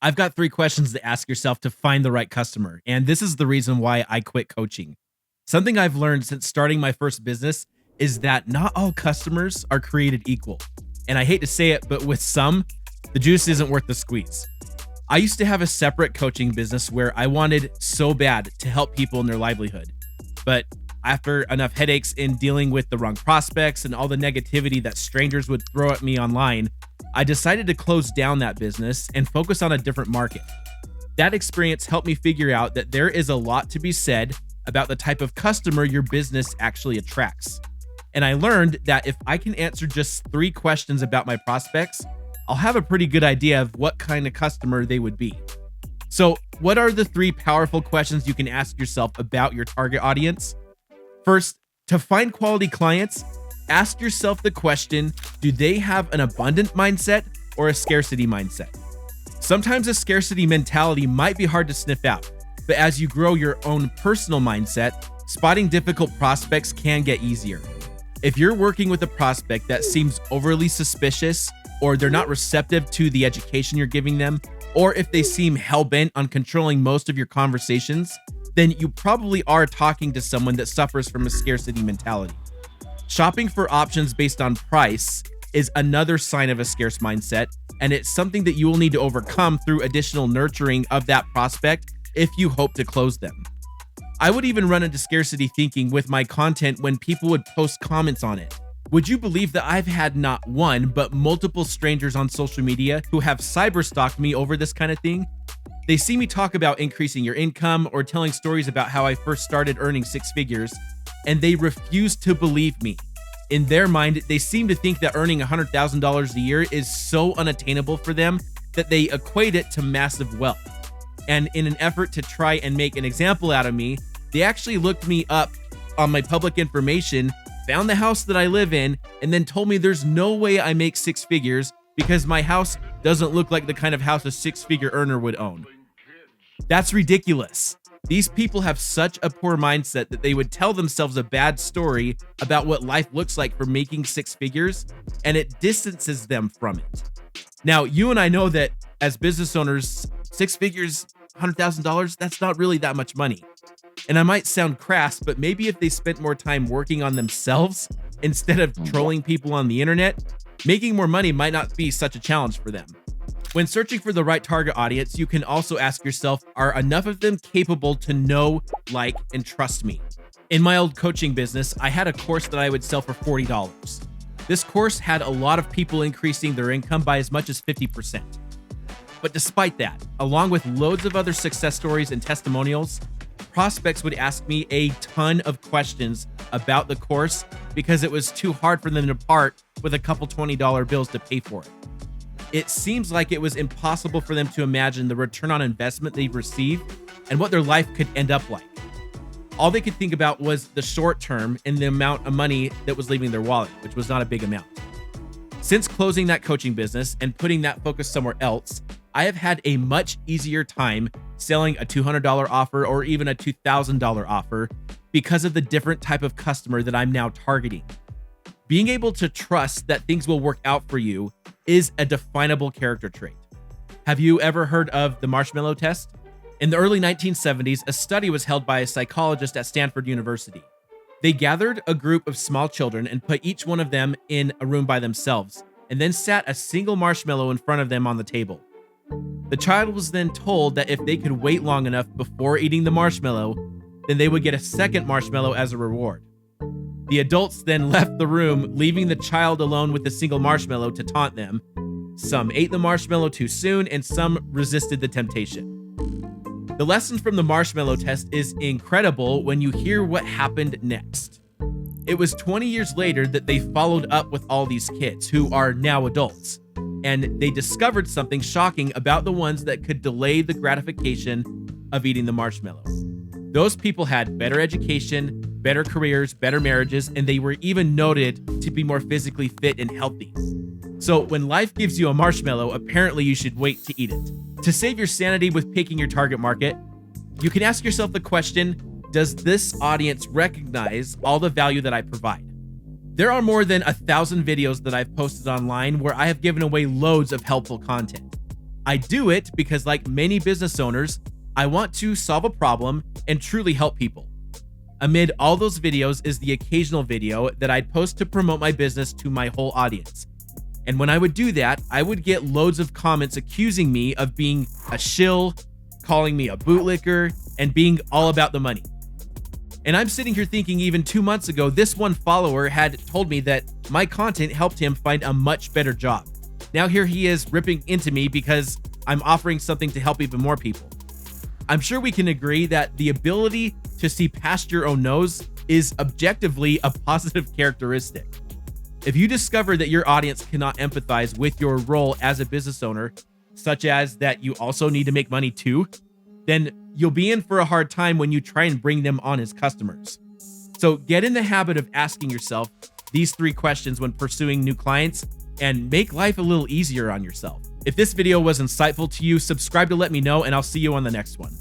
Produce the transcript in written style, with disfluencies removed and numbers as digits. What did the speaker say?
I've got 3 questions to ask yourself to find the right customer. And this is the reason why I quit coaching. Something I've learned since starting my first business is that not all customers are created equal. And I hate to say it, but with some, the juice isn't worth the squeeze. I used to have a separate coaching business where I wanted so bad to help people in their livelihood. But after enough headaches in dealing with the wrong prospects and all the negativity that strangers would throw at me online, I decided to close down that business and focus on a different market. That experience helped me figure out that there is a lot to be said about the type of customer your business actually attracts. And I learned that if I can answer just 3 questions about my prospects, I'll have a pretty good idea of what kind of customer they would be. So, what are the 3 powerful questions you can ask yourself about your target audience? First, to find quality clients, ask yourself the question, do they have an abundant mindset or a scarcity mindset? Sometimes a scarcity mentality might be hard to sniff out, but as you grow your own personal mindset, spotting difficult prospects can get easier. If you're working with a prospect that seems overly suspicious, or they're not receptive to the education you're giving them, or if they seem hell-bent on controlling most of your conversations, then you probably are talking to someone that suffers from a scarcity mentality. Shopping for options based on price is another sign of a scarce mindset, and it's something that you will need to overcome through additional nurturing of that prospect if you hope to close them. I would even run into scarcity thinking with my content when people would post comments on it. Would you believe that I've had not one, but multiple strangers on social media who have cyberstalked me over this kind of thing? They see me talk about increasing your income or telling stories about how I first started earning 6 figures, and they refuse to believe me. In their mind, they seem to think that earning $100,000 a year is so unattainable for them that they equate it to massive wealth. And in an effort to try and make an example out of me, they actually looked me up on my public information, found the house that I live in, and then told me there's no way I make 6 figures because my house doesn't look like the kind of house a 6-figure earner would own. That's ridiculous. These people have such a poor mindset that they would tell themselves a bad story about what life looks like for making 6 figures, and it distances them from it. Now, you and I know that as business owners, 6 figures, $100,000, that's not really that much money. And I might sound crass, but maybe if they spent more time working on themselves instead of trolling people on the internet, making more money might not be such a challenge for them. When searching for the right target audience, you can also ask yourself, are enough of them capable to know, like, and trust me? In my old coaching business, I had a course that I would sell for $40. This course had a lot of people increasing their income by as much as 50%. But despite that, along with loads of other success stories and testimonials, prospects would ask me a ton of questions about the course because it was too hard for them to part with a couple $20 bills to pay for it. It seems like it was impossible for them to imagine the return on investment they've received and what their life could end up like. All they could think about was the short term and the amount of money that was leaving their wallet, which was not a big amount. Since closing that coaching business and putting that focus somewhere else, I have had a much easier time selling a $200 offer or even a $2,000 offer because of the different type of customer that I'm now targeting. Being able to trust that things will work out for you is a definable character trait. Have you ever heard of the Marshmallow Test? In the early 1970s, a study was held by a psychologist at Stanford University. They gathered a group of small children and put each one of them in a room by themselves, and then sat a single marshmallow in front of them on the table. The child was then told that if they could wait long enough before eating the marshmallow, then they would get a second marshmallow as a reward. The adults then left the room, leaving the child alone with a single marshmallow to taunt them. Some ate the marshmallow too soon, and some resisted the temptation. The lesson from the Marshmallow Test is incredible when you hear what happened next. It was 20 years later that they followed up with all these kids, who are now adults, and they discovered something shocking about the ones that could delay the gratification of eating the marshmallow. Those people had better education, better careers, better marriages, and they were even noted to be more physically fit and healthy. So when life gives you a marshmallow, apparently you should wait to eat it. To save your sanity with picking your target market, you can ask yourself the question, does this audience recognize all the value that I provide? There are more than 1,000 videos that I've posted online where I have given away loads of helpful content. I do it because, like many business owners, I want to solve a problem and truly help people. Amid all those videos is the occasional video that I'd post to promote my business to my whole audience. And when I would do that, I would get loads of comments accusing me of being a shill, calling me a bootlicker, and being all about the money. And I'm sitting here thinking even 2 months ago, this one follower had told me that my content helped him find a much better job. Now here he is ripping into me because I'm offering something to help even more people. I'm sure we can agree that the ability to see past your own nose is objectively a positive characteristic. If you discover that your audience cannot empathize with your role as a business owner, such as that you also need to make money too, then you'll be in for a hard time when you try and bring them on as customers. So get in the habit of asking yourself these 3 questions when pursuing new clients and make life a little easier on yourself. If this video was insightful to you, subscribe to let me know, and I'll see you on the next one.